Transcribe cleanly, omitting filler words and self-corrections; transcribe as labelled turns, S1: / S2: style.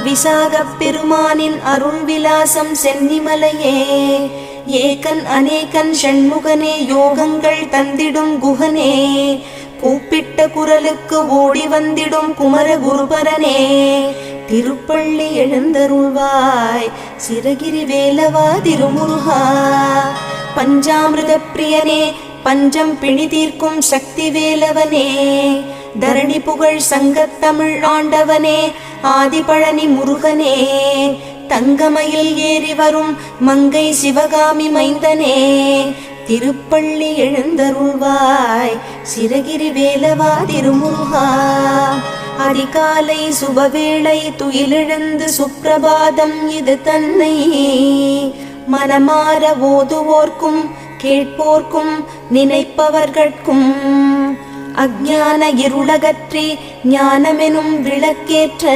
S1: விசாகப் பெருமானின் அருள் விலாசம் சென்னிமலையே. ஏகன் அநேகன் ஷண்முகனே, யோகங்கள் தந்திடும் குகனே, கூப்பிட்ட குரலுக்கு ஓடி வந்திடும் குமர குருபரனே. திருப்பள்ளி எழுந்தருள்வாய் சிரகிரி வேலவா திருமுருகா. பஞ்சாமிருத பிரியனே, பஞ்சம் பிணி தீர்க்கும் சக்தி வேலவனே. தரணி புகழ் சங்கத்தமிழ் ஆண்டவனே, ஆதிபழனி முருகனே. தங்கமயில் ஏறி வரும் மங்கை சிவகாமி மைந்தனே. திருப்பள்ளி எழுந்தருள்வாய் சிரகிரி வேலவா திருமுருகா. அதிகாலை சுபவேளை துயிலெழுந்து சுப்பிரபாதம் இது தன்னை. மனமாற ஓதுவோர்க்கும் கேட்போர்க்கும் நினைப்பவர்கட்கும் அஞ்ஞான இருளகற்றி ஞானமெனும் விளக்கேற்ற